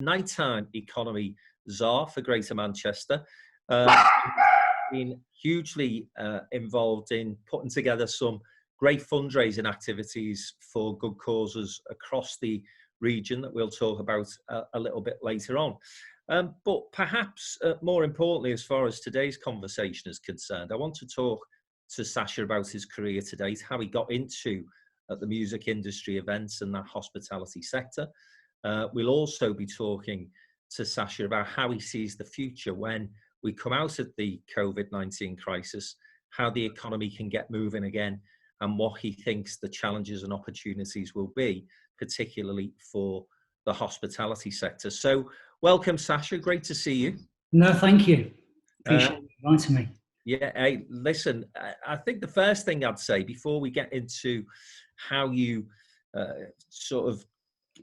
Night Time Economy Czar for Greater Manchester. Been hugely involved in putting together some great fundraising activities for good causes across the region that we'll talk about a little bit later on. But perhaps more importantly, as far as today's conversation is concerned, I want to talk to Sacha about his career to date, how he got into the music industry, events and that hospitality sector. We'll also be talking to Sacha about how he sees the future when we come out of the COVID-19 crisis, how the economy can get moving again, and what he thinks the challenges and opportunities will be, particularly for the hospitality sector. So welcome, Sacha. Great to see you. No, thank you. Appreciate you inviting me. Yeah, hey, listen, I think the first thing I'd say before we get into how you sort of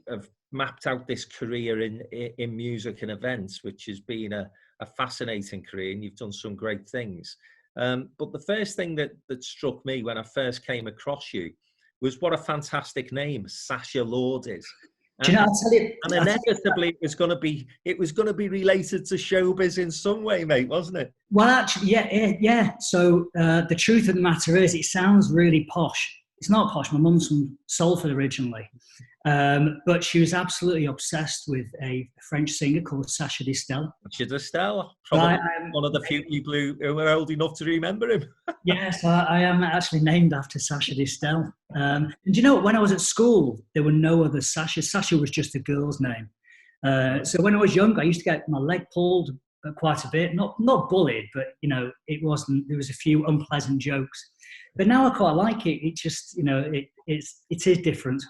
have mapped out this career in music and events, which has been a fascinating career, and you've done some great things. But the first thing that struck me when I first came across you was what a fantastic name Sacha Lord is. Do you know, I'll tell you, and inevitably it was going to be related to showbiz in some way, mate, wasn't it? Well, actually, yeah. So the truth of the matter is, it sounds really posh. It's not posh. My mum's from Salford originally, but she was absolutely obsessed with a French singer called Sacha Distel. Sacha Distel, probably one of the few people who are old enough to remember him. Yes, I am actually named after Sacha Distel. And you know, when I was at school, there were no other Sacha. Sacha was just a girl's name. So when I was younger, I used to get my leg pulled quite a bit, not bullied, but you know, there was a few unpleasant jokes. But now I quite like it. It just, you know, it is different.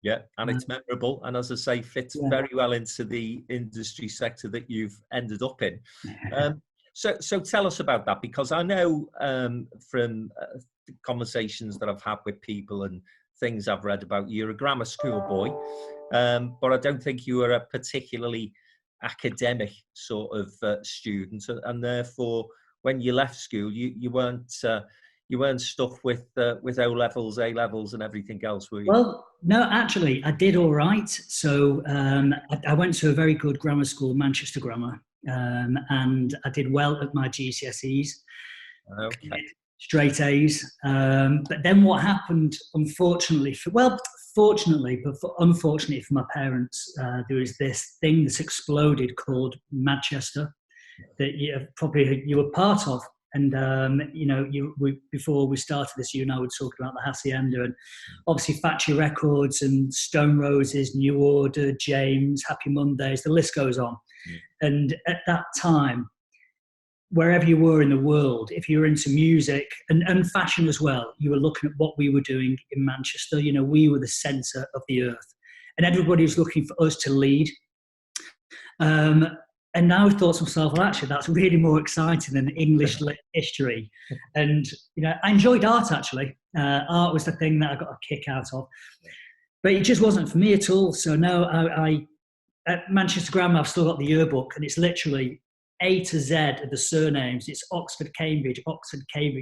Yeah, and it's memorable, and as I say, fits very well into the industry sector that you've ended up in. So tell us about that, because I know from conversations that I've had with people and things I've read about you, you're a grammar school boy, but I don't think you were a particularly academic sort of student, and therefore when you left school, you weren't stuck with O levels, A levels, and everything else, were you? Well, no, actually, I did all right. So I went to a very good grammar school, Manchester Grammar, and I did well at my GCSEs. Okay. Straight A's. But then what happened, unfortunately, fortunately, but unfortunately for my parents, there was this thing that's exploded called Manchester that you were part of. And, you know, before we started this, you and I were talking about the Hacienda and obviously Factory Records and Stone Roses, New Order, James, Happy Mondays, the list goes on. And at that time, wherever you were in the world, if you were into music and fashion as well, you were looking at what we were doing in Manchester. You know, we were the centre of the earth and everybody was looking for us to lead. And now I thought to myself, well, actually, that's really more exciting than English history. And, you know, I enjoyed art, actually. Art was the thing that I got a kick out of. But it just wasn't for me at all. So now I at Manchester Grammar, I've still got the yearbook, and it's literally A to Z of the surnames. It's Oxford, Cambridge,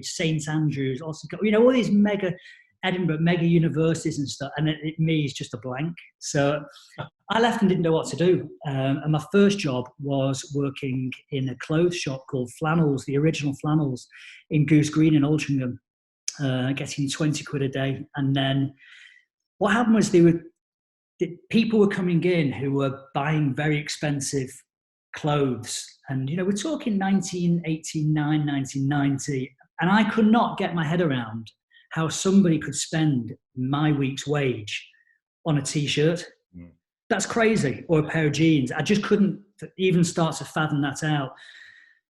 St Andrews, Oxford, you know, all these Edinburgh mega universities and stuff, and me is just a blank. So I left and didn't know what to do. And my first job was working in a clothes shop called Flannels, the original Flannels, in Goose Green in Altrincham, getting 20 quid a day. And then what happened was people were coming in who were buying very expensive clothes. And, you know, we're talking 1989, 1990, and I could not get my head around how somebody could spend my week's wage on a T-shirt. That's crazy. Or a pair of jeans. I just couldn't even start to fathom that out.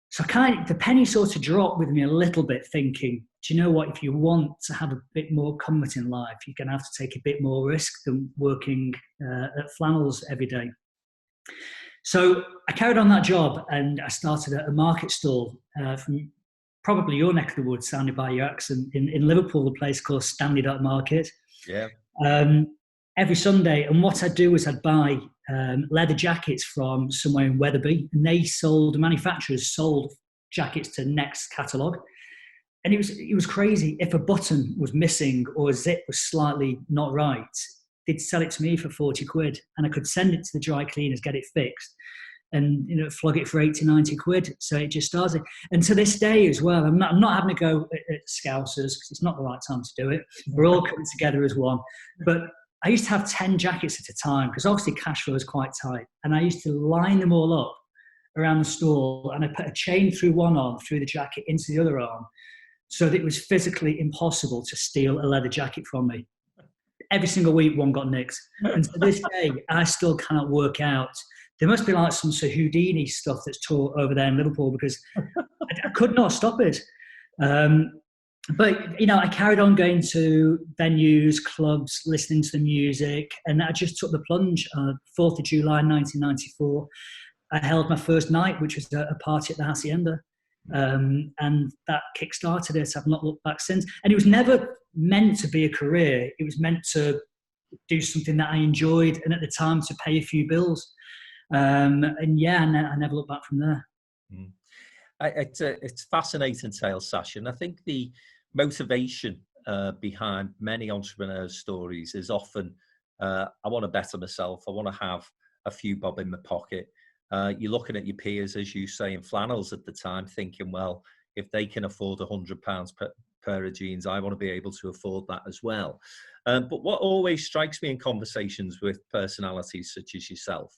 So the penny sort of dropped with me a little bit, thinking, do you know what, if you want to have a bit more comfort in life, you're going to have to take a bit more risk than working at Flannels every day. So I carried on that job, and I started at a market stall from probably your neck of the woods, sounded by your accent, in Liverpool, a place called Stanley Dock Market. Yeah. Every Sunday. And what I'd do is I'd buy leather jackets from somewhere in Wetherby, and manufacturers sold jackets to Next catalogue. And it was crazy. If a button was missing or a zip was slightly not right, they'd sell it to me for 40 quid, and I could send it to the dry cleaners, get it fixed, and flog it for 80, 90 quid. So it just started. And to this day as well, I'm not having to go at Scousers, because it's not the right time to do it. We're all coming together as one. But I used to have 10 jackets at a time, because obviously cash flow is quite tight. And I used to line them all up around the stall, and I put a chain through one arm, through the jacket into the other arm, so that it was physically impossible to steal a leather jacket from me. Every single week, one got nicked. And to this day, I still cannot work out. There must be like some Houdini stuff that's taught over there in Liverpool, because I could not stop it. But, I carried on going to venues, clubs, listening to the music, and I just took the plunge. 4th of July, 1994, I held my first night, which was a party at the Hacienda. And that kick-started it. I've not looked back since. And it was never meant to be a career. It was meant to do something that I enjoyed, and at the time to pay a few bills. I never looked back from there. It's a fascinating tale, Sacha. And I think the motivation behind many entrepreneurs' stories is often, I want to better myself. I want to have a few bob in my pocket. You're looking at your peers, as you say, in flannels at the time, thinking, well, if they can afford £100 per pair of jeans, I want to be able to afford that as well. But what always strikes me in conversations with personalities such as yourself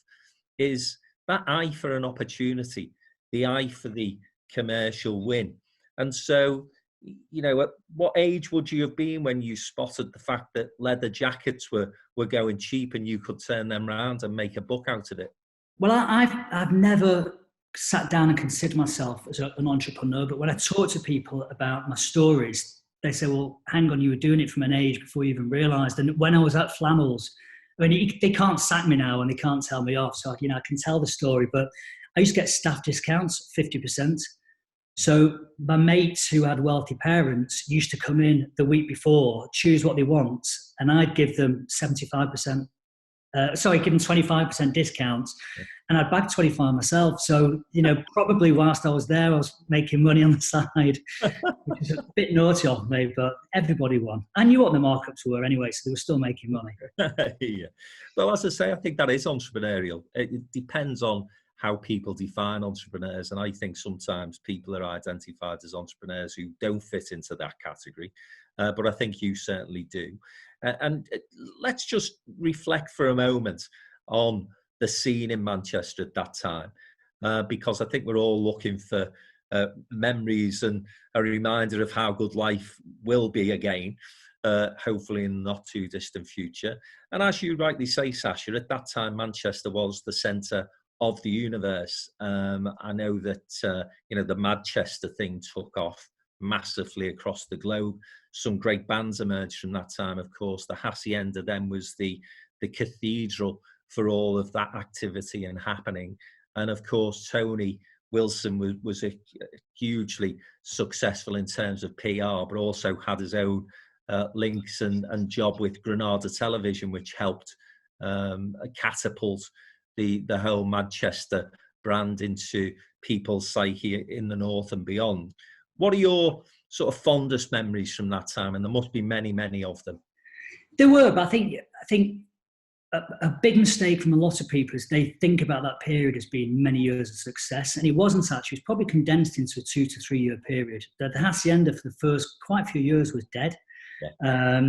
is that eye for an opportunity, the eye for the commercial win. And so, at what age would you have been when you spotted the fact that leather jackets were going cheap and you could turn them around and make a buck out of it? Well, I've never sat down and considered myself as an entrepreneur, but when I talk to people about my stories, they say, well, hang on, you were doing it from an age before you even realised. And when I was at Flannels, I mean, they can't sack me now and they can't tell me off. So, I can tell the story, but I used to get staff discounts, 50%. So my mates who had wealthy parents used to come in the week before, choose what they want, and I'd give them 75%. Give them 25% discounts, and I'd bag 25 myself. So, probably whilst I was there, I was making money on the side, which is a bit naughty of me, but everybody won. I knew what the markups were anyway, so they were still making money. Yeah. Well, as I say, I think that is entrepreneurial. It depends on how people define entrepreneurs. And I think sometimes people are identified as entrepreneurs who don't fit into that category. But I think you certainly do. And let's just reflect for a moment on the scene in Manchester at that time, because I think we're all looking for memories and a reminder of how good life will be again, hopefully in the not too distant future. And as you rightly say, Sacha, at that time, Manchester was the centre of the universe. I know that, the Manchester thing took off massively across the globe. Some great bands emerged from that time, of course. The Hacienda then was the cathedral for all of that activity and happening. And of course, Tony Wilson was a hugely successful in terms of PR, but also had his own links and job with Granada Television, which helped catapult the whole Manchester brand into people's psyche in the north and beyond. What are your sort of fondest memories from that time? And there must be many, many of them. There were, but I think a big mistake from a lot of people is they think about that period as being many years of success, and it wasn't actually. It was probably condensed into a 2 to 3 year period. The Hacienda for the first quite a few years was dead. Yeah.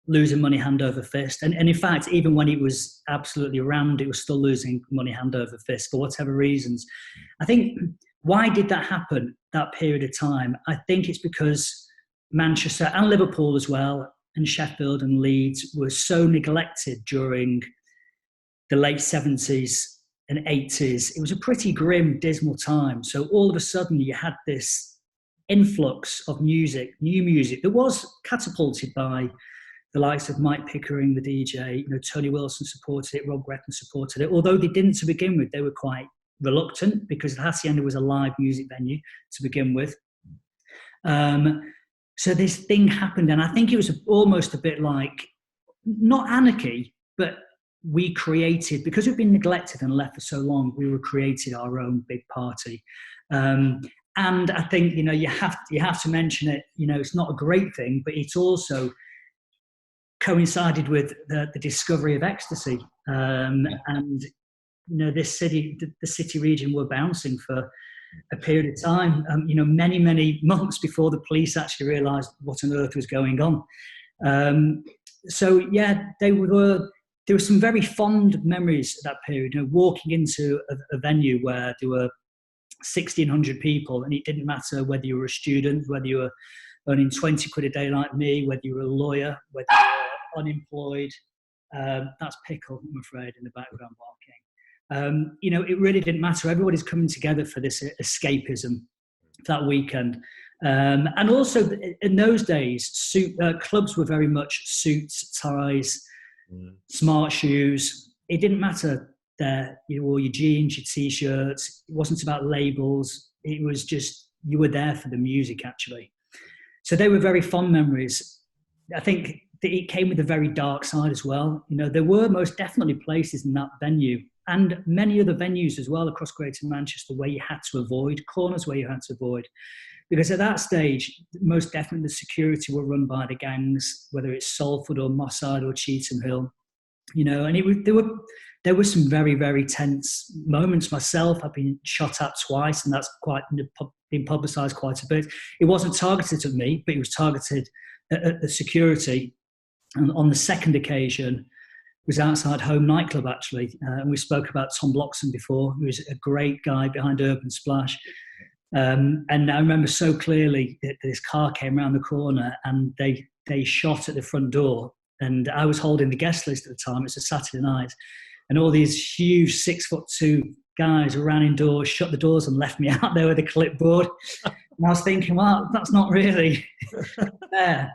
Losing money hand over fist. And in fact, even when it was absolutely rammed, it was still losing money hand over fist for whatever reasons. I think, why did that happen, that period of time? I think it's because Manchester and Liverpool as well, and Sheffield and Leeds were so neglected during the late 70s and 80s. It was a pretty grim, dismal time. So all of a sudden you had this influx of music, new music, that was catapulted by the likes of Mike Pickering, the DJ. Tony Wilson supported it, Rob Gretton supported it. Although they didn't to begin with, they were quite reluctant because the Hacienda was a live music venue to begin with. So this thing happened, and I think it was almost a bit like, not anarchy, but we created, because we've been neglected and left for so long, we created our own big party. And I think, you have to mention it, it's not a great thing, but it's also coincided with the discovery of ecstasy. And, this city, the city region were bouncing for a period of time, many, many months before the police actually realised what on earth was going on. There were some very fond memories of that period, walking into a venue where there were 1,600 people, and it didn't matter whether you were a student, whether you were earning 20 quid a day like me, whether you were a lawyer, whether you were unemployed. That's Pickle, I'm afraid, in the background barking. It really didn't matter. Everybody's coming together for this escapism that weekend. And also, in those days, clubs were very much suits, ties, smart shoes. It didn't matter that you wore your jeans, your T-shirts. It wasn't about labels. It was just, you were there for the music, actually. So they were very fond memories. I think that it came with a very dark side as well. There were most definitely places in that venue, and many other venues as well across Greater Manchester, where you had to avoid, corners where you had to avoid. Because at that stage, most definitely the security were run by the gangs, whether it's Salford or Moss Side or Cheetham Hill, and there were some very, very tense moments. Myself, I've been shot at twice, and that's been publicised quite a bit. It wasn't targeted at me, but it was targeted at the security. And on the second occasion, it was outside Home nightclub, actually. And we spoke about Tom Bloxham before, who was a great guy behind Urban Splash. And I remember so clearly that this car came around the corner and they shot at the front door. And I was holding the guest list at the time. It's a Saturday night. And all these huge 6'2" guys ran indoors, shut the doors and left me out there with a clipboard. And I was thinking, well, that's not really fair.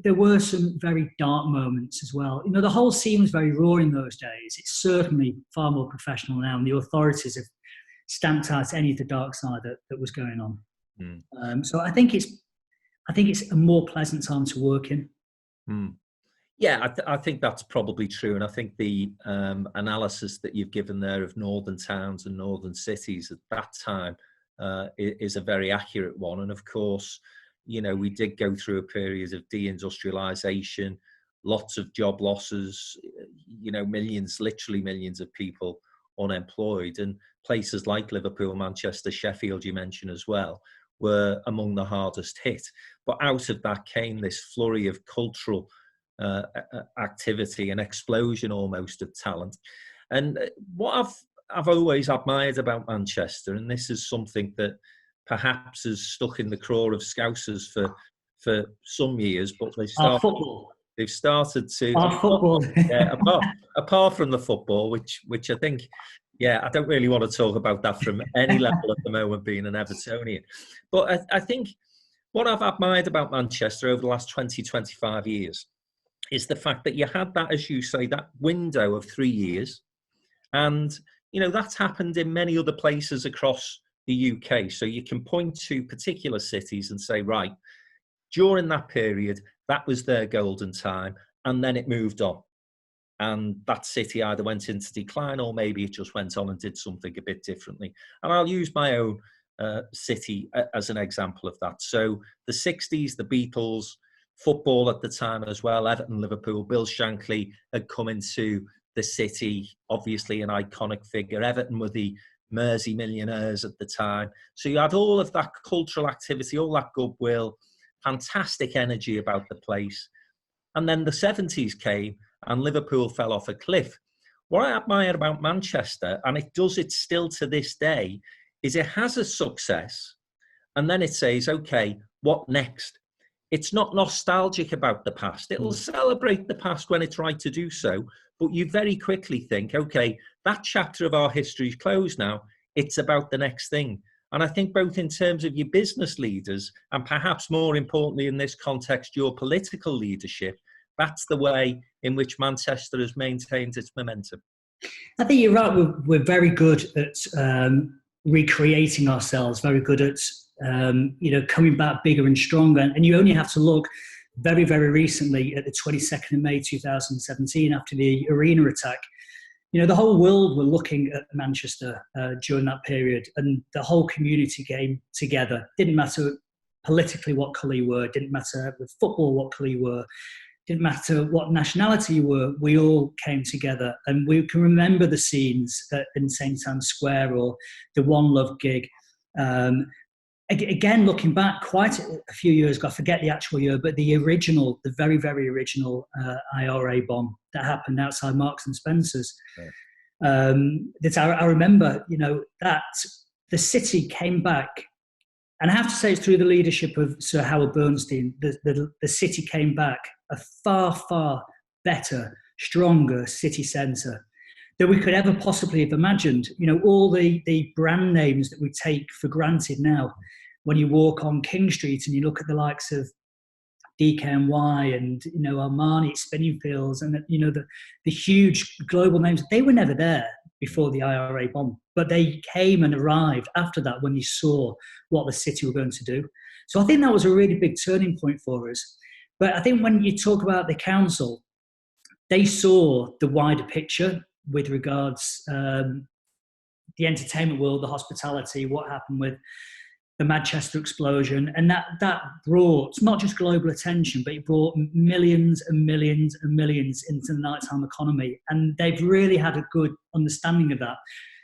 There were some very dark moments as well. The whole scene was very raw in those days. It's certainly far more professional now, and the authorities have stamped out any of the dark side that was going on. So I think it's a more pleasant time to work in. Yeah, I think that's probably true. And I think the analysis that you've given there of northern towns and northern cities at that time is a very accurate one. And of course, we did go through a period of deindustrialization, lots of job losses, literally millions of people unemployed. And places like Liverpool, Manchester, Sheffield, you mentioned as well, were among the hardest hit. But out of that came this flurry of cultural activity, an explosion almost of talent. And what I've always admired about Manchester, and this is something that perhaps has stuck in the craw of Scousers for some years, but they've started to football. apart from the football, which I think, I don't really want to talk about that from any level at the moment, being an Evertonian. But I think what I've admired about Manchester over the last 20, 25 years is the fact that you had that, as you say, that window of 3 years. And, that's happened in many other places across the UK. So you can point to particular cities and say, right, during that period, that was their golden time. And then it moved on. And that city either went into decline or maybe it just went on and did something a bit differently. And I'll use my own city as an example of that. So the 60s, the Beatles, football at the time as well, Everton, Liverpool, Bill Shankly had come into the city, obviously an iconic figure. Everton were the Mersey millionaires at the time. So you had all of that cultural activity, all that goodwill, fantastic energy about the place. And then the 70s came and Liverpool fell off a cliff. What I admire about Manchester, and it does it still to this day, is it has a success and then it says, okay, what next? It's not nostalgic about the past. It'll celebrate the past when it's right to do so, but you very quickly think, okay, that chapter of our history is closed now. It's about the next thing. And I think both in terms of your business leaders and perhaps more importantly in this context, your political leadership, that's the way in which Manchester has maintained its momentum. I think you're right. We're very good at recreating ourselves, very good at coming back bigger and stronger. And you only have to look very, very recently at the 22nd of May 2017 after the arena attack. The whole world were looking at Manchester during that period, and the whole community came together. Didn't matter politically what colour you were, didn't matter with football what colour you were, didn't matter what nationality you were, we all came together. And we can remember the scenes in St. Anne's Square or the One Love gig. Again, looking back quite a few years ago, I forget the actual year, but the very, very original IRA bomb that happened outside Marks and Spencer's. Yeah. That I remember, that the city came back, and I have to say it's through the leadership of Sir Howard Bernstein, the city came back a far, far better, stronger city centre than we could ever possibly have imagined. All the brand names that we take for granted now, when you walk on King Street and you look at the likes of DKNY and, Armani, Spinningfields, and, the huge global names, they were never there before the IRA bomb, but they came and arrived after that when you saw what the city were going to do. So I think that was a really big turning point for us. But I think when you talk about the council, they saw the wider picture with regards the entertainment world, the hospitality, what happened with the Manchester explosion, and that brought not just global attention, but it brought millions and millions and millions into the nighttime economy, and they've really had a good understanding of that.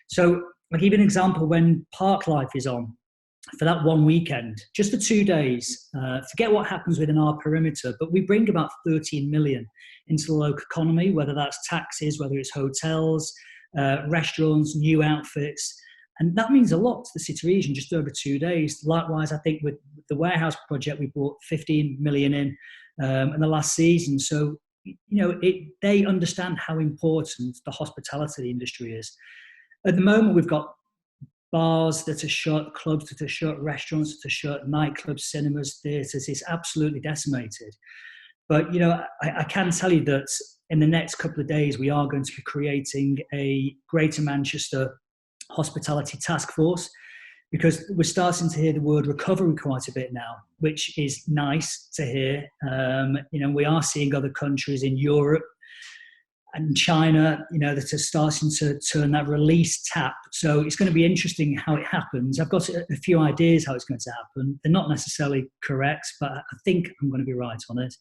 So I'll give you an example. When Parklife is on for that one weekend, just for 2 days, forget what happens within our perimeter, but we bring about 13 million into the local economy, whether that's taxis, whether it's hotels, restaurants, new outfits. And that means a lot to the city region just over 2 days. Likewise, I think with the Warehouse Project, we brought 15 million in the last season. So, they understand how important the hospitality industry is. At the moment, we've got bars that are shut, clubs that are shut, restaurants that are shut, nightclubs, cinemas, theatres. It's absolutely decimated. But, I can tell you that in the next couple of days, we are going to be creating a Greater Manchester Hospitality Task Force, because we're starting to hear the word recovery quite a bit now, which is nice to hear. We are seeing other countries in Europe and China, that are starting to turn that release tap. So it's going to be interesting how it happens. I've got a few ideas how it's going to happen. They're not necessarily correct, but I think I'm going to be right on it.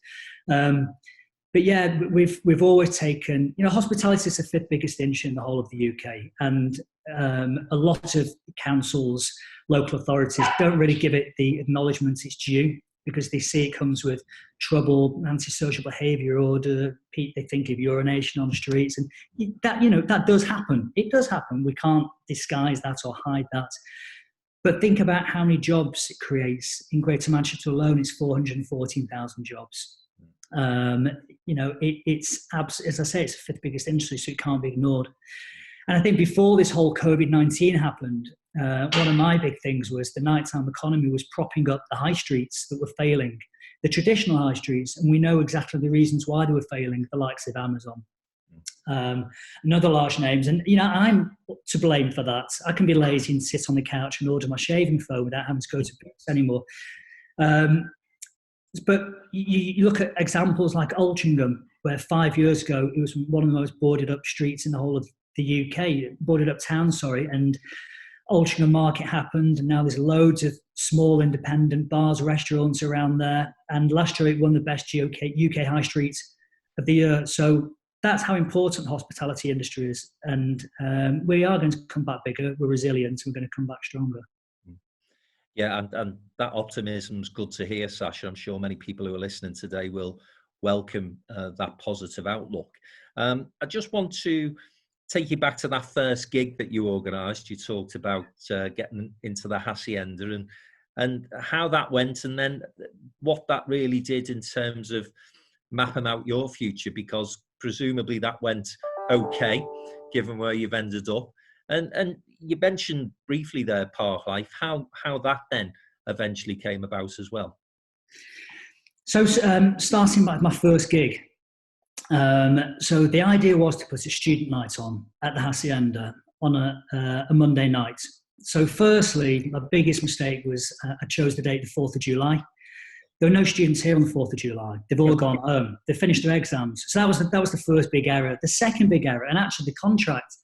But yeah, we've always taken, hospitality is the 5th biggest industry in the whole of the UK, and a lot of councils, local authorities don't really give it the acknowledgement it's due, because they see it comes with trouble, antisocial behaviour order. They think of urination on the streets, and that does happen. It does happen. We can't disguise that or hide that. But think about how many jobs it creates. In Greater Manchester alone, it's 414,000 jobs. It's as I say, it's the 5th biggest industry, so it can't be ignored. And I think before this whole COVID-19 happened, one of my big things was the nighttime economy was propping up the high streets that were failing, the traditional high streets, and we know exactly the reasons why they were failing, the likes of Amazon, and other large names. And, I'm to blame for that. I can be lazy and sit on the couch and order my shaving foam without having to go to Boots anymore. But you look at examples like Altrincham, where 5 years ago it was one of the most boarded up streets in the whole of the UK, boarded up town, and Altrincham Market happened, and now there's loads of small independent bars, restaurants around there, and last year it won the best UK high streets of the year. So that's how important the hospitality industry is, and we are going to come back bigger, we're resilient, we're going to come back stronger. Yeah, and that optimism is good to hear, Sacha. I'm sure many people who are listening today will welcome that positive outlook. I just want to take you back to that first gig that you organised. You talked about getting into the Hacienda and how that went, and then what that really did in terms of mapping out your future, because presumably that went okay, given where you've ended up. And you mentioned briefly there, Parklife, how that then eventually came about as well. So starting by my first gig, so the idea was to put a student night on at the Hacienda on a Monday night. So firstly, my biggest mistake was I chose the date the 4th of July. There were no students here on the 4th of July. They've all gone home. They finished their exams. So that was the first big error. The second big error, and actually the contract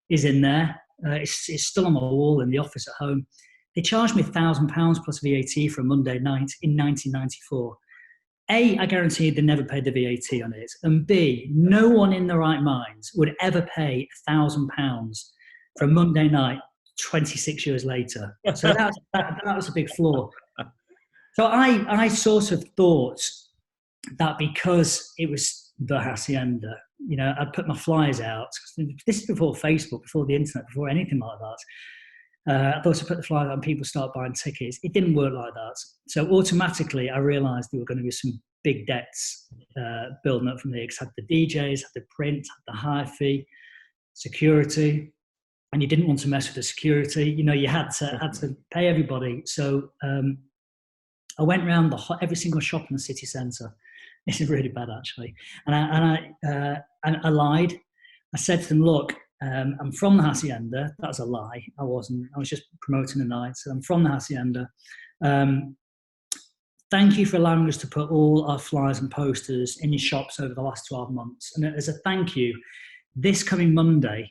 is in there. It's still on my wall in the office at home. They charged me £1,000 plus VAT for a Monday night in 1994. A, I guarantee they never paid the VAT on it. And B, no one in their right minds would ever pay £1,000 for a Monday night 26 years later. So that was a big flaw. So I sort of thought that because it was the Hacienda, you know, I'd put my flyers out. This is before Facebook, before the internet, before anything like that. I thought I'd put the flyers out and people start buying tickets. It didn't work like that. So automatically, I realised there were going to be some big debts building up from there. Because had the DJs, had the print, had the hire fee, security, and you didn't want to mess with the security. You know, you had to pay everybody. So I went around every single shop in the city centre. This is really bad, actually. And I lied. I said to them, look, I'm from the Hacienda. That's a lie. I wasn't. I was just promoting the night. So I'm from the Hacienda. Thank you for allowing us to put all our flyers and posters in your shops over the last 12 months. And as a thank you, this coming Monday,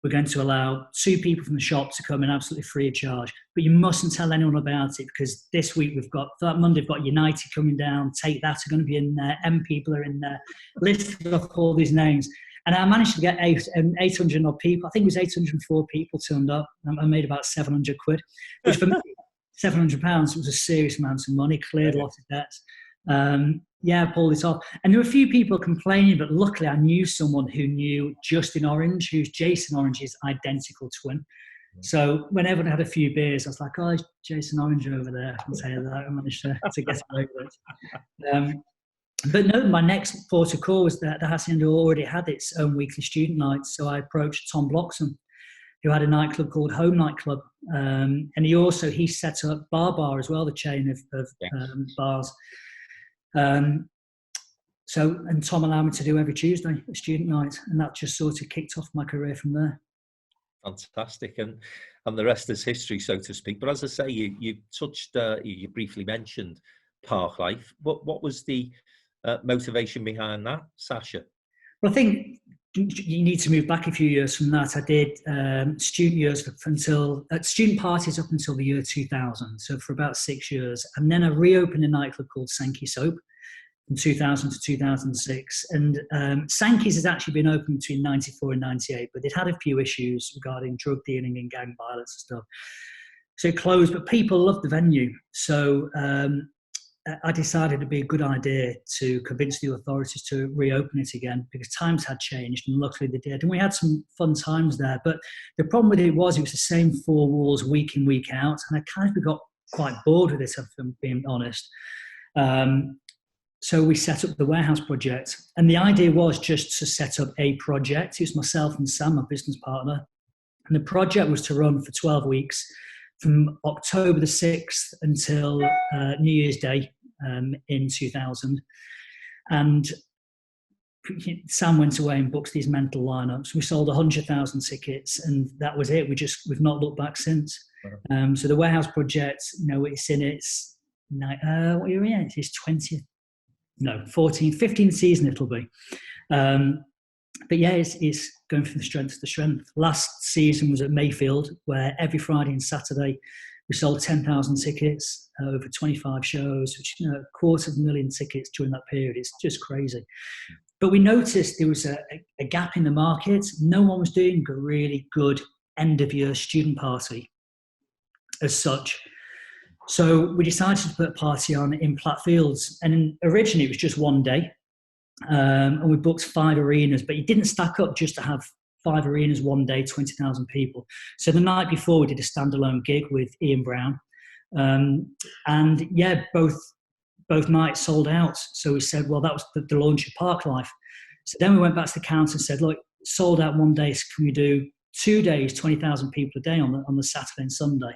we're going to allow 2 people from the shop to come in absolutely free of charge. But you mustn't tell anyone about it, because this week for that Monday, we've got United coming down, Take That are going to be in there, M People are in there, listed off all these names. And I managed to get 800 odd people. I think it was 804 people turned up. I made about 700 quid, which for me, £700 was a serious amount of money, cleared a lot of debts. I pulled it off. And there were a few people complaining, but luckily I knew someone who knew Justin Orange, who's Jason Orange's identical twin. So when everyone had a few beers, I was like, oh, there's Jason Orange over there. I can say that. I managed to get away with it. But no, my next port of call was that the Hacienda already had its own weekly student nights. So I approached Tom Bloxham, who had a nightclub called Home Nightclub. And he set up Bar as well, the chain of bars. And Tom allowed me to do every Tuesday a student night, and that just sort of kicked off my career from there. Fantastic, and the rest is history, so to speak. But as I say, you touched, you briefly mentioned Parklife. What was the motivation behind that, Sacha? Well, I think you need to move back a few years from that. I did student parties up until the year 2000, so for about 6 years, and then I reopened a nightclub called Sankey Soap from 2000 to 2006. And Sankey's has actually been open between 94 and 98, but they'd had a few issues regarding drug dealing and gang violence and stuff, so it closed. But people loved the venue, so I decided it'd be a good idea to convince the authorities to reopen it again, because times had changed, and luckily they did. And we had some fun times there. But the problem with it was the same 4 walls week in, week out. And I kind of got quite bored with it, if I'm being honest. So we set up the Warehouse Project. And the idea was just to set up a project. It was myself and Sam, my business partner. And the project was to run for 12 weeks, from October the 6th until New Year's Day in 2000. And Sam went away and booked these mental lineups. We sold 100,000 tickets, and that was it. We've not looked back since. So the Warehouse Project, it's in its, what year are we in? It's 15th season it'll be. But yeah, it's going from strength to strength. Last season was at Mayfield, where every Friday and Saturday we sold 10,000 tickets, over 25 shows, which, 250,000 tickets during that period. It's just crazy. But we noticed there was a gap in the market. No one was doing a really good end-of-year student party as such. So we decided to put a party on in Plattfields. And originally it was just one day. And we booked 5 arenas, but it didn't stack up just to have 5 arenas one day, 20,000 people. So the night before we did a standalone gig with Ian Brown. And yeah, both nights sold out. So we said, well, that was the launch of Parklife. So then we went back to the counter and said, look, sold out one day, so can we do 2 days, 20,000 people a day on the Saturday and Sunday?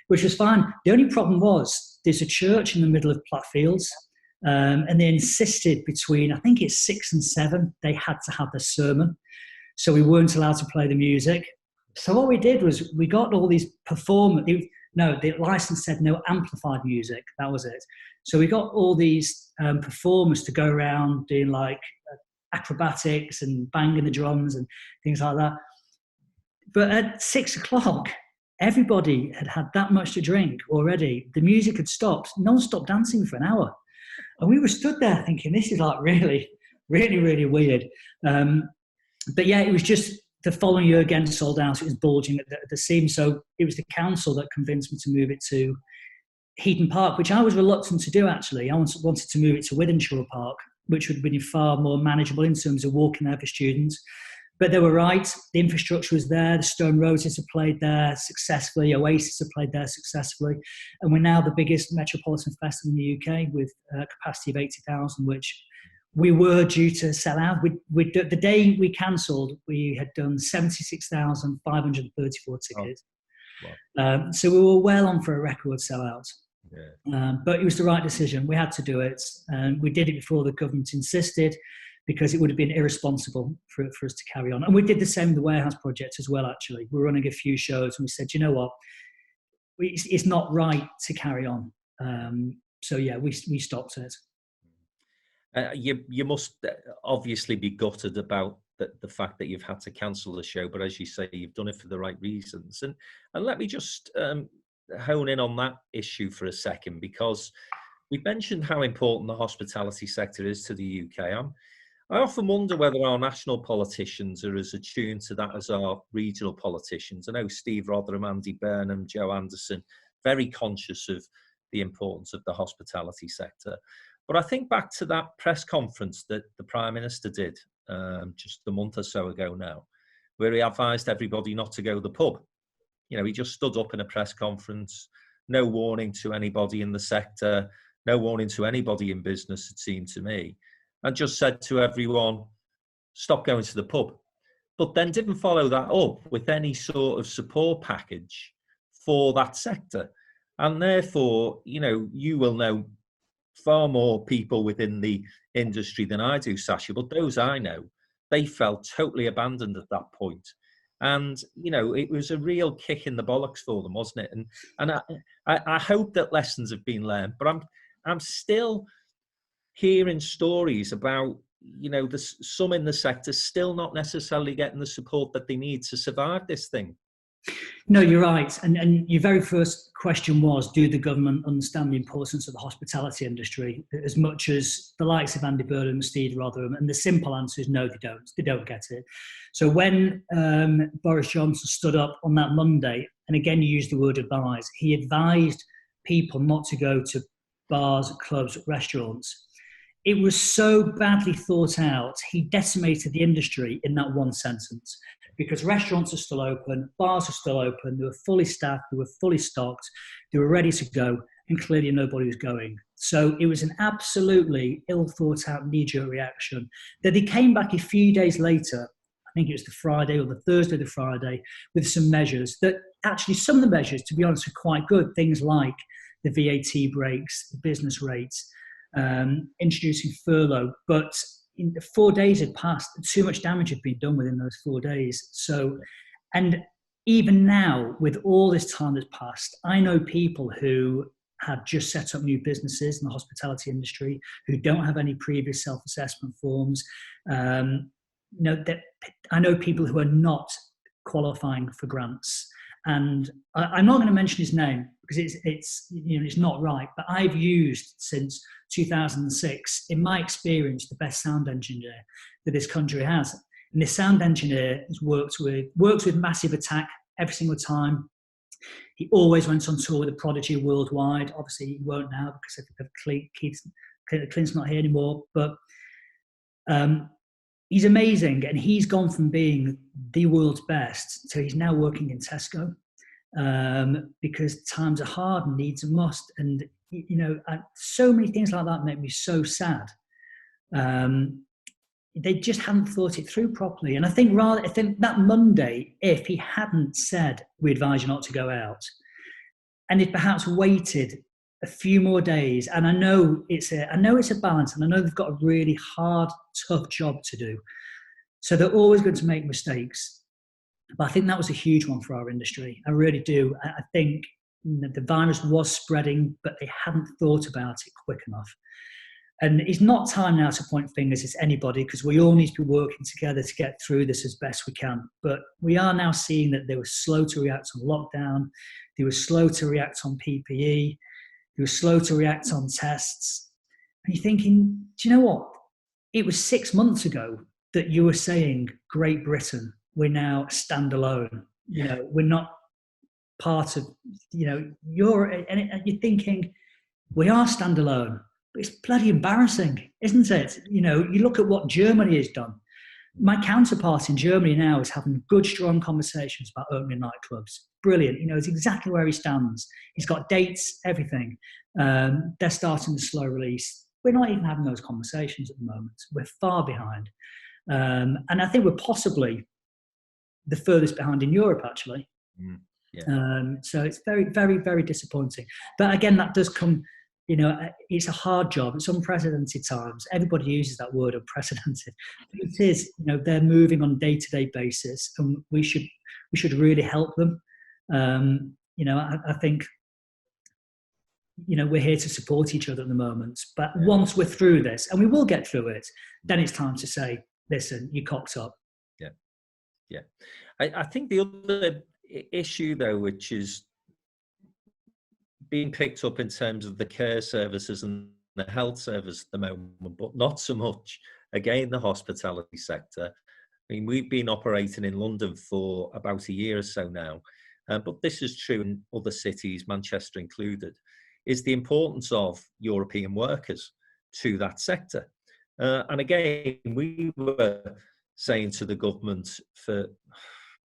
Which was fine. The only problem was there's a church in the middle of Plattfields. And they insisted between, I think it's 6 and 7, they had to have the sermon. So we weren't allowed to play the music. So what we did was we got all these the license said no amplified music. That was it. So we got all these performers to go around doing like acrobatics and banging the drums and things like that. But at 6 o'clock, everybody had had that much to drink already. The music had stopped. No one stopped dancing for an hour. And we were stood there thinking, this is like really, really, really weird. But yeah, it was just the following year again sold out. It was bulging at the seams. So it was the council that convinced me to move it to Heaton Park, which I was reluctant to do, actually. I wanted to move it to Wythenshawe Park, which would have been far more manageable in terms of walking there for students. But they were right. The infrastructure was there. The Stone Roses have played there successfully. Oasis have played there successfully. And we're now the biggest metropolitan festival in the UK with a capacity of 80,000, which we were due to sell out. The day we cancelled, we had done 76,534 tickets. Oh. Wow. So we were well on for a record sellout. Yeah. But it was the right decision. We had to do it. And we did it before the government insisted, because it would have been irresponsible for us to carry on. And we did the same with the Warehouse Project as well, actually. We were running a few shows and we said, you know what, it's not right to carry on. So yeah, we stopped it. You must obviously be gutted about the fact that you've had to cancel the show, but as you say, you've done it for the right reasons. And let me just hone in on that issue for a second, because we mentioned how important the hospitality sector is to the UK. I often wonder whether our national politicians are as attuned to that as our regional politicians. I know Steve Rotherham, Andy Burnham, Joe Anderson, very conscious of the importance of the hospitality sector. But I think back to that press conference that the Prime Minister did just a month or so ago now, where he advised everybody not to go to the pub. You know, he just stood up in a press conference, no warning to anybody in the sector, no warning to anybody in business, it seemed to me, and just said to everyone, stop going to the pub. But then didn't follow that up with any sort of support package for that sector. And therefore, you know, you will know far more people within the industry than I do, Sacha, but those I know, they felt totally abandoned at that point. And, you know, it was a real kick in the bollocks for them, wasn't it? And I hope that lessons have been learned, but I'm still hearing stories about, you know, some in the sector still not necessarily getting the support that they need to survive this thing. No, you're right. And your very first question was, do the government understand the importance of the hospitality industry as much as the likes of Andy Burnham, Steve Rotherham? And the simple answer is no, they don't. They don't get it. So when Boris Johnson stood up on that Monday, and again, you used the word advise, he advised people not to go to bars, clubs, restaurants. It was so badly thought out, he decimated the industry in that one sentence. Because restaurants are still open, bars are still open, they were fully staffed, they were fully stocked, they were ready to go, and clearly nobody was going. So it was an absolutely ill thought out knee-jerk reaction. That he came back a few days later, I think it was the Friday or the Thursday of the Friday, with some measures that actually, some of the measures, to be honest, are quite good. Things like the VAT breaks, the business rates, introducing furlough, but 4 days had passed. Too much damage had been done within those 4 days. So, and even now, with all this time that's passed, I know people who have just set up new businesses in the hospitality industry who don't have any previous self-assessment forms. I know people who are not qualifying for grants. And I'm not going to mention his name because it's not right. But I've used since 2006, in my experience, the best sound engineer that this country has. And this sound engineer has works with Massive Attack every single time. He always went on tour with the Prodigy worldwide. Obviously, he won't now because of Clint's not here anymore. But he's amazing, and he's gone from being the world's best to he's now working in Tesco because times are hard and needs a must. And, you know, so many things like that make me so sad. They just hadn't thought it through properly. And I think that Monday, if he hadn't said, we advise you not to go out, and if perhaps waited a few more days, and I know it's a balance, and I know they've got a really hard, tough job to do. So they're always going to make mistakes. But I think that was a huge one for our industry. I really do. I think the virus was spreading, but they hadn't thought about it quick enough. And it's not time now to point fingers at anybody, because we all need to be working together to get through this as best we can. But we are now seeing that they were slow to react on lockdown. They were slow to react on PPE. They were slow to react on tests. And you're thinking, do you know what? It was 6 months ago that you were saying, Great Britain, we're now standalone. You know, we're not part of, you know, Europe. And you're thinking, we are standalone. But it's bloody embarrassing, isn't it? You know, you look at what Germany has done. My counterpart in Germany now is having good, strong conversations about opening nightclubs. Brilliant. You know, it's exactly where he stands. He's got dates, everything. They're starting the slow release. We're not even having those conversations at the moment. We're far behind. And I think we're possibly the furthest behind in Europe, actually. So it's very, very, very disappointing. But again, that does come... You know, it's a hard job. It's unprecedented times. Everybody uses that word, unprecedented. But it is, you know, they're moving on a day-to-day basis, and we should really help them. You know, I think, you know, we're here to support each other at the moment. But once we're through this, and we will get through it, then it's time to say, listen, you cocked up. Yeah. I think the other issue, though, which is being picked up in terms of the care services and the health service at the moment, but not so much, again, the hospitality sector. I mean, we've been operating in London for about a year or so now, but this is true in other cities, Manchester included, is the importance of European workers to that sector. And again, we were saying to the government for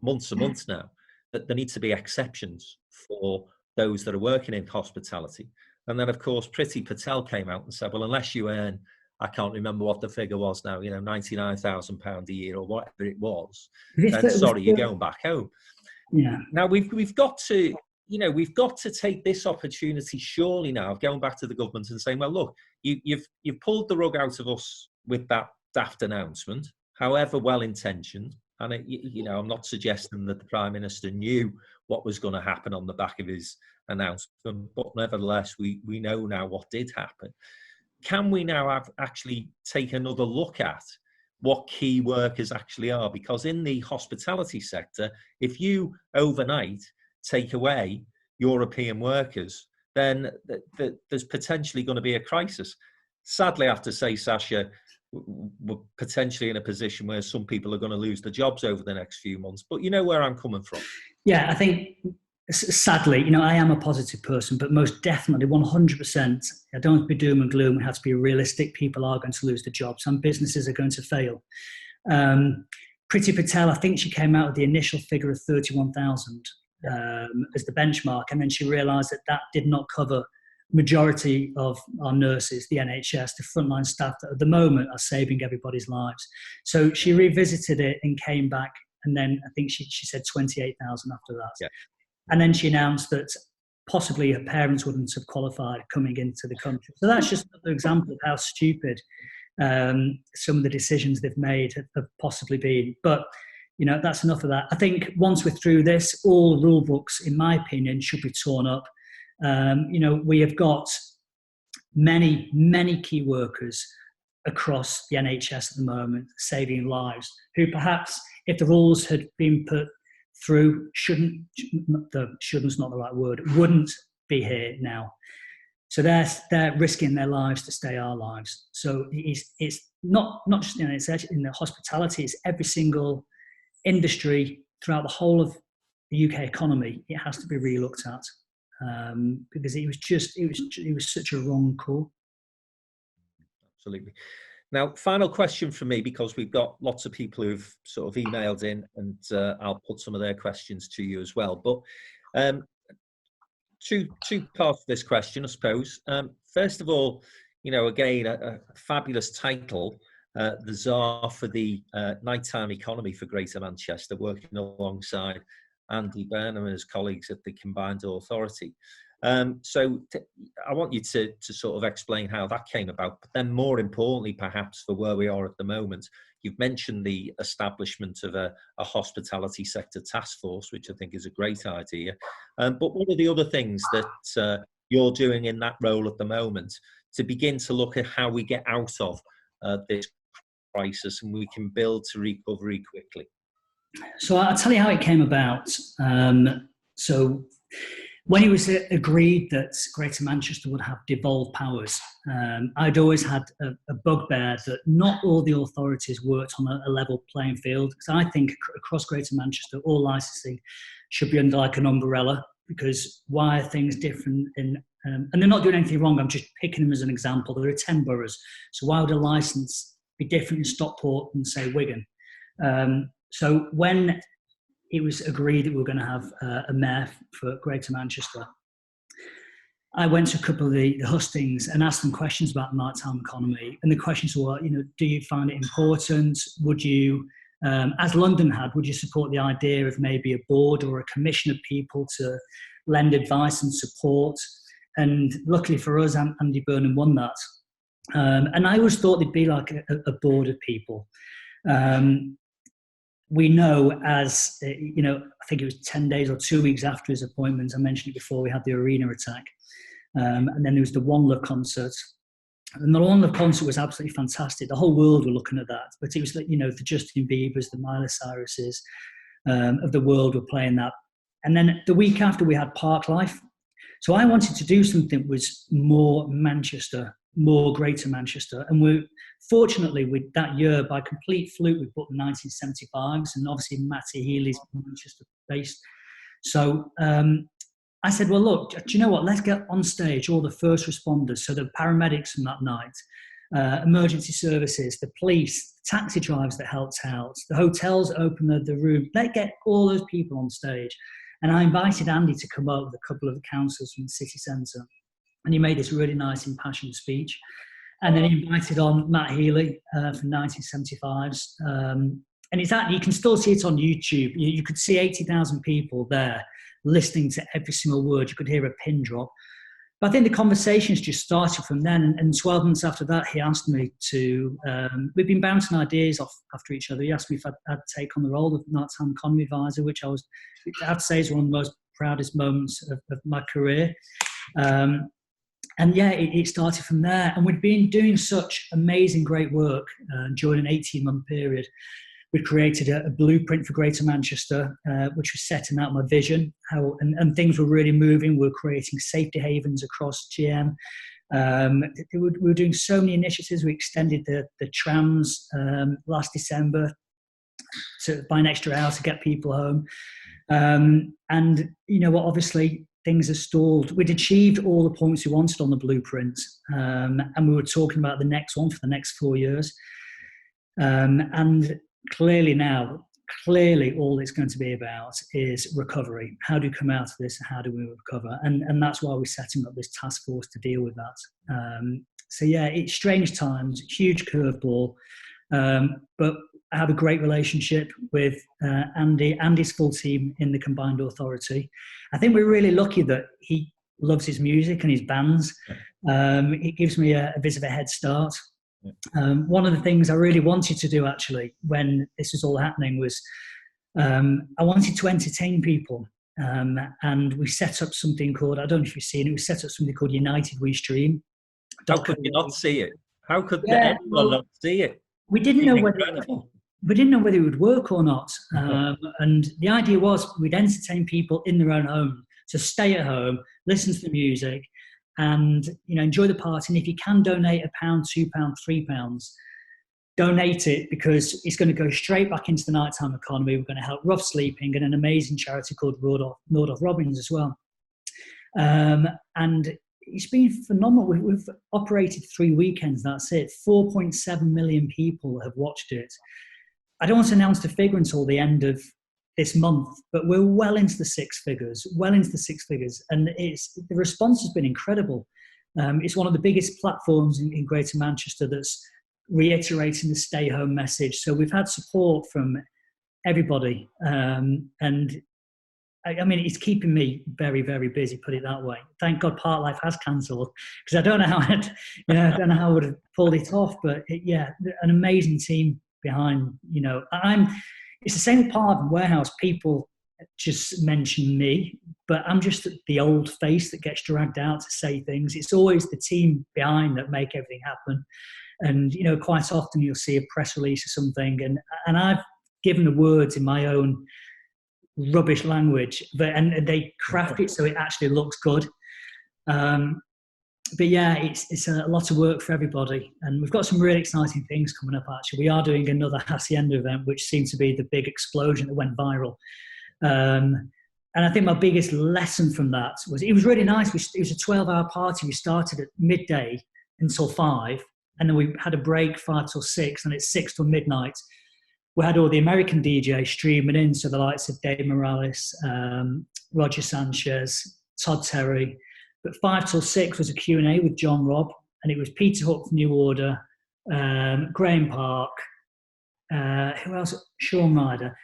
months and months now that there needs to be exceptions for those that are working in hospitality. And then, of course, Priti Patel came out and said, well, unless you earn, I can't remember what the figure was now, you know, £99,000 a year or whatever it was, then sorry, you're going back home. Yeah. Now, we've got to, you know, we've got to take this opportunity surely now of going back to the government and saying, well, look, you've pulled the rug out of us with that daft announcement, however well-intentioned. And, you know, I'm not suggesting that the Prime Minister knew what was going to happen on the back of his announcement, but nevertheless, we know now what did happen. Can we now actually take another look at what key workers actually are? Because in the hospitality sector, if you overnight take away European workers, then there's potentially going to be a crisis. Sadly, I have to say, Sacha, we're potentially in a position where some people are going to lose their jobs over the next few months. But you know where I'm coming from. Yeah, I think, sadly, you know, I am a positive person, but most definitely 100%, I don't want to be doom and gloom. We have to be realistic. People are going to lose their jobs. Some businesses are going to fail. Priti Patel, I think she came out with the initial figure of 31,000 as the benchmark. And then she realised that that did not cover majority of our nurses, the NHS, the frontline staff that at the moment are saving everybody's lives. So she revisited it and came back, and then I think she said 28,000 after that. Yeah. And then she announced that possibly her parents wouldn't have qualified coming into the country. So that's just another example of how stupid some of the decisions they've made have possibly been. But, you know, that's enough of that. I think once we're through this, all rule books, in my opinion, should be torn up. You know, we have got many, many key workers across the NHS at the moment saving lives, who perhaps, if the rules had been put through, shouldn't's not the right word, wouldn't be here now. So they're risking their lives to stay our lives. So it's not just, you know, it's actually in the hospitality, it's every single industry throughout the whole of the UK economy. It has to be relooked at. Because it was such a wrong call. Absolutely. Now, final question from me, because we've got lots of people who've sort of emailed in, and I'll put some of their questions to you as well. But two parts of this question, I suppose. First of all, you know, again, a fabulous title, the Czar for the Night Time Economy for Greater Manchester, working alongside Andy Burnham and his colleagues at the Combined Authority. So I want you to sort of explain how that came about, but then more importantly, perhaps for where we are at the moment, you've mentioned the establishment of a hospitality sector task force, which I think is a great idea. But what are the other things that you're doing in that role at the moment to begin to look at how we get out of this crisis and we can build to recovery quickly? So I'll tell you how it came about. So when it was agreed that Greater Manchester would have devolved powers, I'd always had a bugbear that not all the authorities worked on a level playing field. Because I think across Greater Manchester, all licensing should be under like an umbrella, because why are things different and they're not doing anything wrong, I'm just picking them as an example. There are 10 boroughs, so why would a licence be different in Stockport than, say, Wigan? So when it was agreed that we were going to have a mayor for Greater Manchester, I went to a couple of the hustings and asked them questions about the nighttime economy. And the questions were, do you find it important? Would you, as London had, would you support the idea of maybe a board or a commission of people to lend advice and support? And luckily for us, Andy Burnham won that. And I always thought there'd be like a board of people. We know as, I think it was 10 days or 2 weeks after his appointment, I mentioned it before, we had the arena attack. And then there was the One Love concert. And the One Love concert was absolutely fantastic. The whole world were looking at that. But it was, the Justin Biebers, the Miley Cyruses of the world were playing that. And then the week after we had Parklife. So I wanted to do something that was more Manchester, more Greater Manchester. And fortunately, that year, by complete fluke, we put the 1975s, and obviously Matty Healy's Manchester based. So I said, well, look, do you know what? Let's get on stage all the first responders, so the paramedics from that night, emergency services, the police, the taxi drivers that helped out, the hotels open the room. Let's get all those people on stage. And I invited Andy to come up with a couple of the councillors from the city centre. And he made this really nice, impassioned speech. And then he invited on Matt Healy from 1975s. And it's actually, you can still see it on YouTube. You could see 80,000 people there listening to every single word. You could hear a pin drop. But I think the conversations just started from then. And 12 months after that, he asked me to, we've been bouncing ideas off after each other. He asked me if I'd take on the role of Night Time Economy Advisor, which I have to say is one of the most proudest moments of my career. And yeah, it started from there. And we'd been doing such amazing, great work during an 18-month period. We created a blueprint for Greater Manchester, which was setting out my vision, and things were really moving. We were creating safety havens across GM. We were doing so many initiatives. We extended the trams last December by an extra hour to get people home. And you know what, obviously, things are stalled. We'd achieved all the points we wanted on the blueprint, and we were talking about the next one for the next 4 years. And clearly all it's going to be about is recovery. How do we come out of this? How do we recover? And that's why we're setting up this task force to deal with that. So yeah, it's strange times, huge curveball, but I have a great relationship with Andy's full team in the combined authority. I think we're really lucky that he loves his music and his bands. It gives me a bit of a head start. One of the things I really wanted to do actually when this was all happening was I wanted to entertain people. And we set up something called, I don't know if you've seen it, we set up something called United We Stream. How could you not see it? How could anyone not see it? We didn't know whether it would work or not. And the idea was we'd entertain people in their own home, to stay at home, listen to the music, and enjoy the party. And if you can donate £1, £2, £3, donate it, because it's going to go straight back into the nighttime economy. We're going to help Rough Sleeping and an amazing charity called Nordhoff Robbins as well. And it's been phenomenal. We've operated 3 weekends, that's it. 4.7 million people have watched it. I don't want to announce the figure until the end of this month, but we're well into the six figures. And the response has been incredible. It's one of the biggest platforms in Greater Manchester that's reiterating the stay home message. So we've had support from everybody. And I mean, it's keeping me very, very busy, put it that way. Thank God Parklife has cancelled, because I don't know how I would have pulled it off. But an amazing team behind. It's the same with Warehouse. People just mention me, but I'm just the old face that gets dragged out to say things. It's always the team behind that make everything happen. And, you know, quite often you'll see a press release or something, and I've given the words in my own rubbish language, and they craft it so it actually looks good. But yeah, it's a lot of work for everybody, and we've got some really exciting things coming up. Actually, we are doing another Hacienda event, which seemed to be the big explosion that went viral. And I think my biggest lesson from that was it was really nice. It was a 12-hour party. We started at midday until 5, and then we had a break 5 till 6, and it's 6 till midnight. We had all the American DJs streaming in, so the likes of Dave Morales, Roger Sanchez, Todd Terry. But 5 till 6 was a Q&A with John Robb, and it was Peter Hook from New Order, Graham Park, who else? Sean Ryder.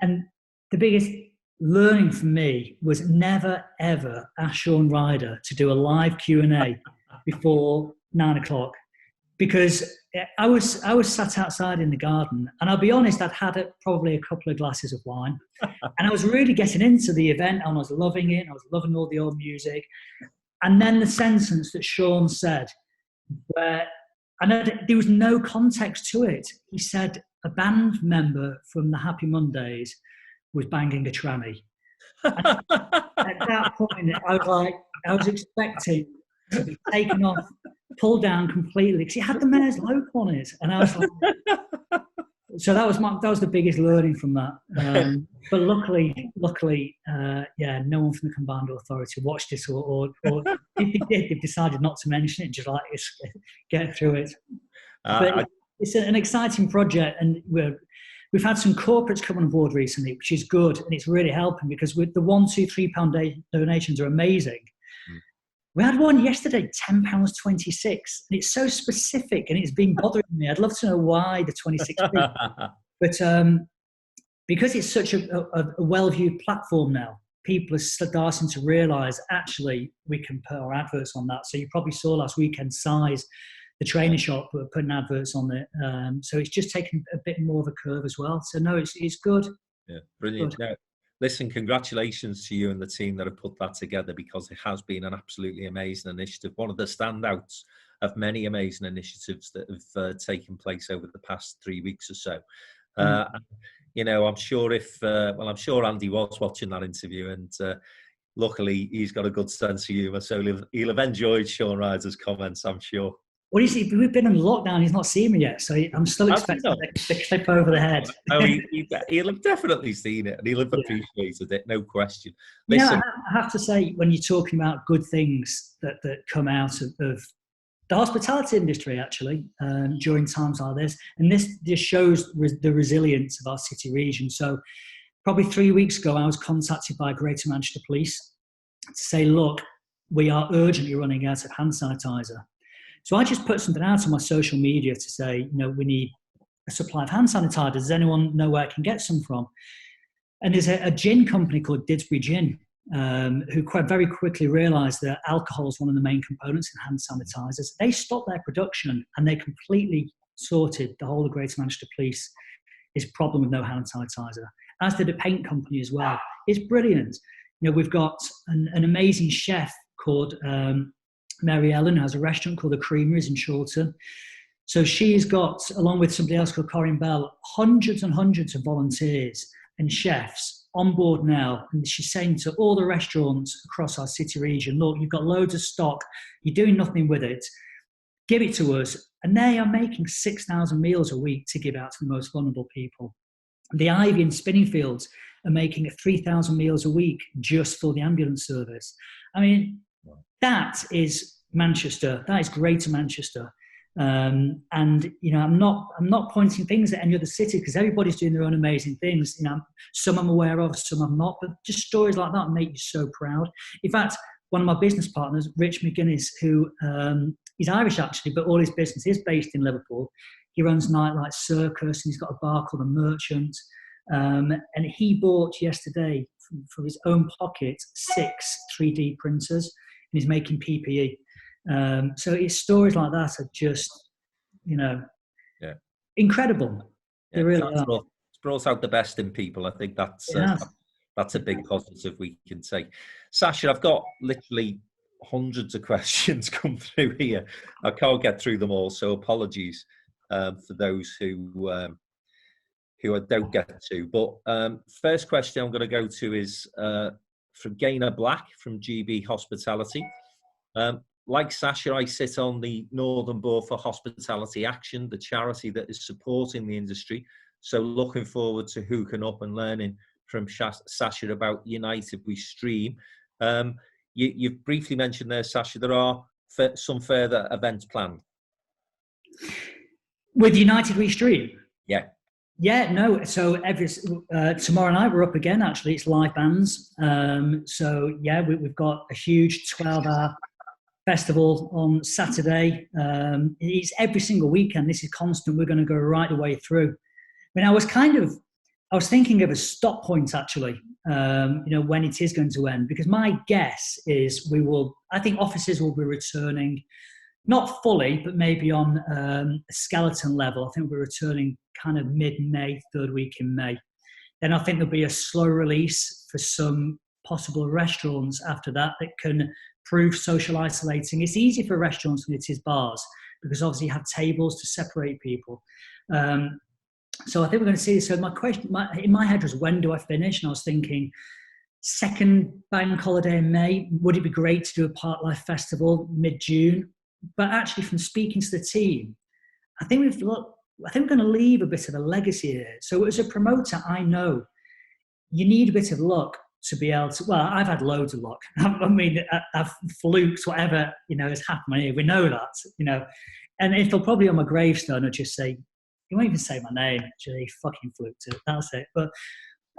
And the biggest learning for me was never, ever ask Sean Ryder to do a live Q&A before 9 o'clock. Because I was sat outside in the garden, and I'll be honest, I'd had probably a couple of glasses of wine, and I was really getting into the event, and I was loving it, and I was loving all the old music. And then the sentence that Sean said, where there was no context to it. He said a band member from the Happy Mondays was banging a tranny. And at that point, I was expecting to be taken off, pulled down completely, because it had the mayor's logo on it, and I was like, so that was the biggest learning from that. But luckily, yeah, no one from the Combined Authority watched it, or if they did, they decided not to mention it, just like get through it. But it's an exciting project, and we've had some corporates come on board recently, which is good, and it's really helping, because with the £1, £2, £3 donations are amazing. We had one yesterday, £10.26, and it's so specific, and it's been bothering me. I'd love to know why the 26p. But because it's such a well-viewed platform now, people are starting to realise, actually, we can put our adverts on that. So you probably saw last weekend, Size, the trainer shop, were putting adverts on it. So it's just taken a bit more of a curve as well. So no, it's good. Yeah, brilliant. Good. Listen, congratulations to you and the team that have put that together, because it has been an absolutely amazing initiative. One of the standouts of many amazing initiatives that have taken place over the past 3 weeks or so. You know, I'm sure I'm sure Andy was watching that interview, and luckily he's got a good sense of humour, so he'll have enjoyed Sean Ryder's comments, I'm sure. Well, you see, we've been in lockdown. He's not seen me yet, so I'm still expecting the clip over the head. Oh, he'll have definitely seen it, and he'll have appreciated it, no question. Listen, you know, I have to say, when you're talking about good things that come out of the hospitality industry, actually, during times like this, and this just shows the resilience of our city region. So probably 3 weeks ago, I was contacted by Greater Manchester Police to say, look, we are urgently running out of hand sanitizer. So I just put something out on my social media to say, you know, we need a supply of hand sanitizer. Does anyone know where I can get some from? And there's a gin company called Didsbury Gin, who very quickly realised that alcohol is one of the main components in hand sanitizers. They stopped their production, and they completely sorted the whole of Greater Manchester Police's problem with no hand sanitizer, as did a paint company as well. It's brilliant. You know, we've got an amazing chef called Mary Ellen, who has a restaurant called The Creameries in Chorlton. So she's got, along with somebody else called Corinne Bell, hundreds and hundreds of volunteers and chefs on board now. And she's saying to all the restaurants across our city region, look, you've got loads of stock, you're doing nothing with it, give it to us. And they are making 6,000 meals a week to give out to the most vulnerable people. The Ivy and Spinningfields are making 3,000 meals a week just for the ambulance service. I mean, that is Manchester. That is Greater Manchester. And you know, I'm not pointing fingers at any other city, because everybody's doing their own amazing things. You know, some I'm aware of, some I'm not. But just stories like that make you so proud. In fact, one of my business partners, Rich McGuinness, who he's Irish actually, but all his business is based in Liverpool. He runs Nightlife Circus, and he's got a bar called Emergence. And he bought yesterday from his own pocket 6 3D printers. And he's making PPE. So it's stories like that are just, you know, incredible. They really are. It's brought out the best in people. I think that's That's a big positive we can take. Sacha, I've got literally hundreds of questions come through here. I can't get through them all, so apologies for those who I don't get to. But first question I'm going to go to is from Gaynor Black from GB Hospitality. Like Sacha, I sit on the Northern Board for Hospitality Action, the charity that is supporting the industry. So looking forward to hooking up and learning from Sacha about United We Stream. You've briefly mentioned there, Sacha, there are some further events planned. With United We Stream? Yeah. Yeah, no. So tomorrow night we're up again. Actually, it's live bands. So yeah, we've got a huge 12-hour festival on Saturday. It's every single weekend. This is constant. We're going to go right the way through. I mean, I was thinking of a stop point actually. When it is going to end, because my guess is I think offices will be returning, not fully, but maybe on a skeleton level. I think we're returning kind of mid-May, third week in May. Then I think there'll be a slow release for some possible restaurants after that can prove social isolating. It's easier for restaurants than it is bars, because obviously you have tables to separate people. So I think we're going to see this. So my question in my head was, when do I finish? And I was thinking, second bank holiday in May. Would it be great to do a Parklife festival mid-June? But actually, from speaking to the team, I think we're going to leave a bit of a legacy here. So as a promoter, I know you need a bit of luck to be able to. Well, I've had loads of luck. I mean, I've fluked whatever has happened here. We know that, and it'll probably on my gravestone I'll just say, you won't even say my name. Actually, fucking fluked it. That's it. But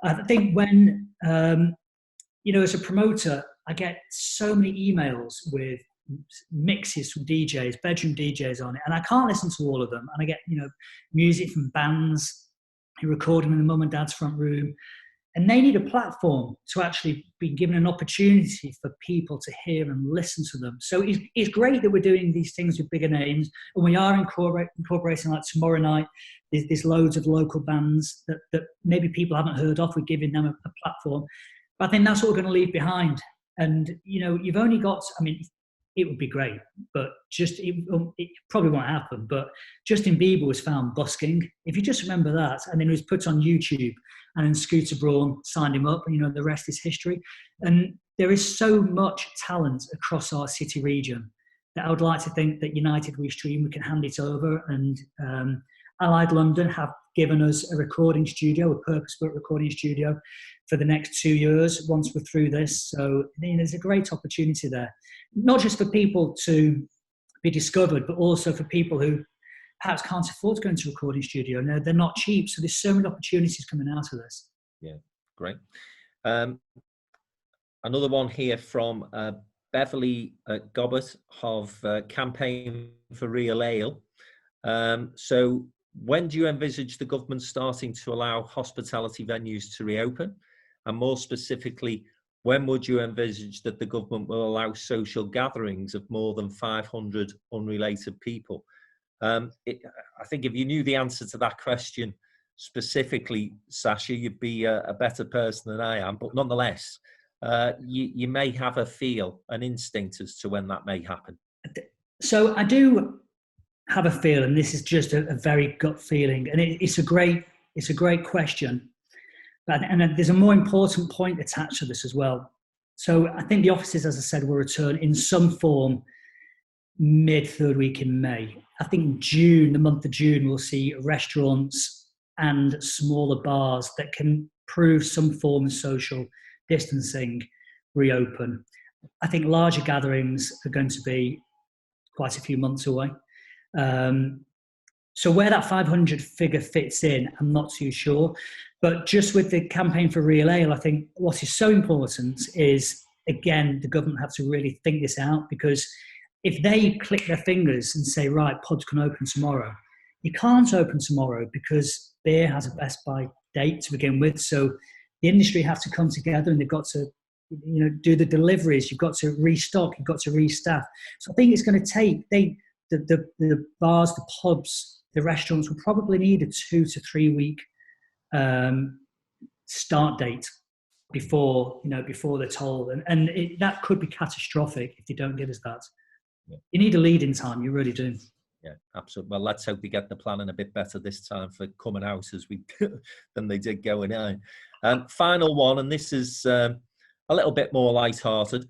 I think when as a promoter, I get so many emails with mixes from DJs, bedroom DJs on it, and I can't listen to all of them. And I get music from bands who record them in the mum and dad's front room, and they need a platform to actually be given an opportunity for people to hear and listen to them. So it's great that we're doing these things with bigger names, and we are incorporating, like tomorrow night, there's loads of local bands that maybe people haven't heard of. We're giving them a platform. But I think that's what we're going to leave behind. And, you've only got, it would be great, but it probably won't happen. But Justin Bieber was found busking. If you just remember that, and then he was put on YouTube, and then Scooter Braun signed him up, and the rest is history. And there is so much talent across our city region that I would like to think that United We Stream, we can hand it over. And Allied London have given us a recording studio, a purpose-built recording studio for the next 2 years once we're through this. So there's a great opportunity there, not just for people to be discovered, but also for people who perhaps can't afford to go into a recording studio. No, they're not cheap. So there's so many opportunities coming out of this. Yeah, great. Another one here from Beverly Gobbert of Campaign for Real Ale. So when do you envisage the government starting to allow hospitality venues to reopen? And more specifically, when would you envisage that the government will allow social gatherings of more than 500 unrelated people? I think if you knew the answer to that question specifically, Sacha, you'd be a better person than I am. But nonetheless, you may have a feel, an instinct as to when that may happen. So I do have a feel, and this is just a very gut feeling, and it's a great question. And there's a more important point attached to this as well. So I think the offices, as I said, will return in some form mid-third week in May. I think June, the month of June, we'll see restaurants and smaller bars that can prove some form of social distancing reopen. I think larger gatherings are going to be quite a few months away. So where that 500 figure fits in, I'm not too sure. But just with the Campaign for Real Ale, I think what is so important is, again, the government have to really think this out, because if they click their fingers and say, right, pubs can open tomorrow, you can't open tomorrow because beer has a Best Buy date to begin with. So the industry have to come together, and they've got to do the deliveries. You've got to restock. You've got to restaff. So I think it's going to take, the bars, the pubs, the restaurants will probably need a 2 to 3 week start date. before the toll, and that could be catastrophic if they don't give us that. Yeah. You need a lead in time, you really do. Yeah, absolutely. Well, let's hope we get the planning a bit better this time for coming out than they did going in. Final one, and this is a little bit more lighthearted.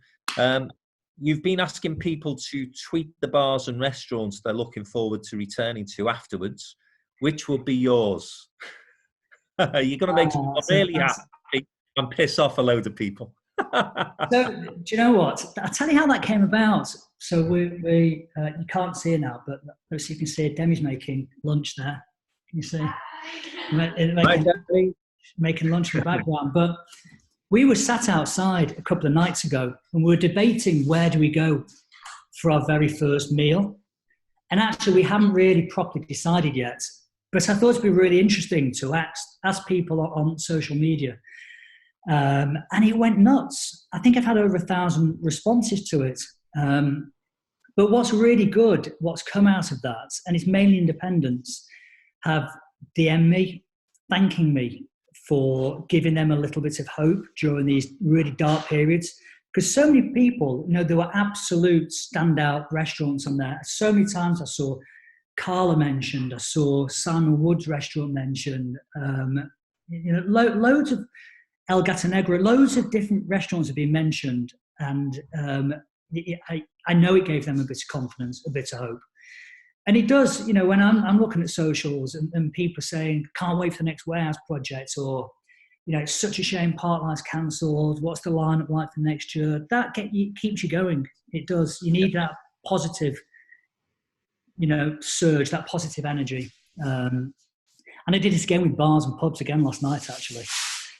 You've been asking people to tweet the bars and restaurants they're looking forward to returning to afterwards. Which will be yours? You're going to make someone really happy and piss off a load of people. So, do you know what? I'll tell you how that came about. So we you can't see it now, but you can see Demi's making lunch there. Can you see? Making lunch in the background. But we were sat outside a couple of nights ago and we were debating where do we go for our very first meal. And actually we haven't really properly decided yet. But I thought it'd be really interesting to ask people on social media. And it went nuts. I think I've had over 1,000 responses to it. But what's really good, what's come out of that, and it's mainly independents, have DM'd me, thanking me for giving them a little bit of hope during these really dark periods. Because so many people, there were absolute standout restaurants on there. So many times I saw Carla mentioned, I saw Simon Wood's restaurant mentioned, loads of El Gato Negro, loads of different restaurants have been mentioned, and I know it gave them a bit of confidence, a bit of hope. And it does, when I'm looking at socials and people saying, can't wait for the next warehouse project, or, it's such a shame Parklife's cancelled, what's the lineup like for next year? That keeps you going. It does. You need that positive, surge, that positive energy. And I did this again with bars and pubs again last night, actually.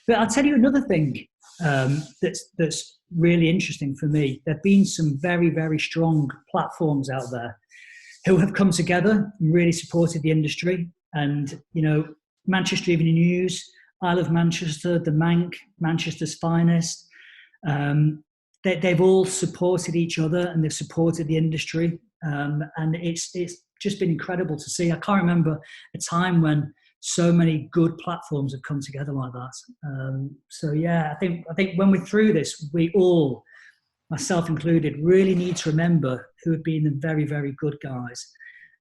But I'll tell you another thing that's really interesting for me. There have been some very, very strong platforms out there who have come together and really supported the industry. And, Manchester Evening News, I Love Manchester, The Mank, Manchester's Finest. They've all supported each other and they've supported the industry. And it's just been incredible to see. I can't remember a time when so many good platforms have come together like that. So yeah, I think when we're through this, we all, myself included, really need to remember who have been the very, very good guys.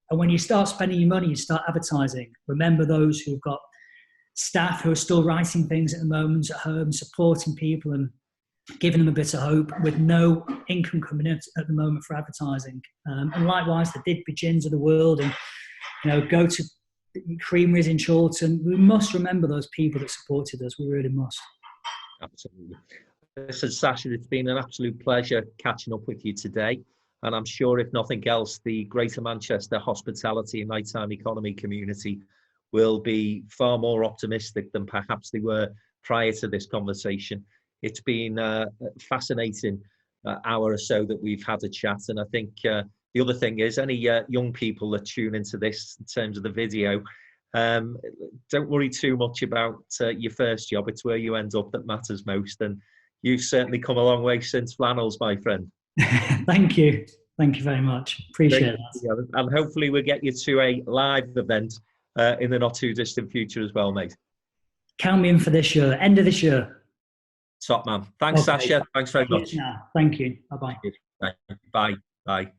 And when you start spending your money, you start advertising, remember those who've got staff who are still writing things at the moment at home, supporting people and giving them a bit of hope with no income coming in at the moment for advertising. And likewise, the Digby Gins of the world, and go to creameries in Chorlton. We must remember those people that supported us. We really must. Absolutely. Listen, Sacha, it's been an absolute pleasure catching up with you today. And I'm sure, if nothing else, the Greater Manchester hospitality and nighttime economy community will be far more optimistic than perhaps they were prior to this conversation. It's been a fascinating hour or so that we've had a chat. And I think the other thing is, any young people that tune into this in terms of the video, don't worry too much about your first job. It's where you end up that matters most. And you've certainly come a long way since flannels, my friend. Thank you. Thank you very much. Appreciate that. And hopefully we'll get you to a live event in the not too distant future as well, mate. Count me in for this year, end of this year. Top man. Thanks, okay. Sacha. Thanks very much. Thank you. Bye-bye. Bye. Bye.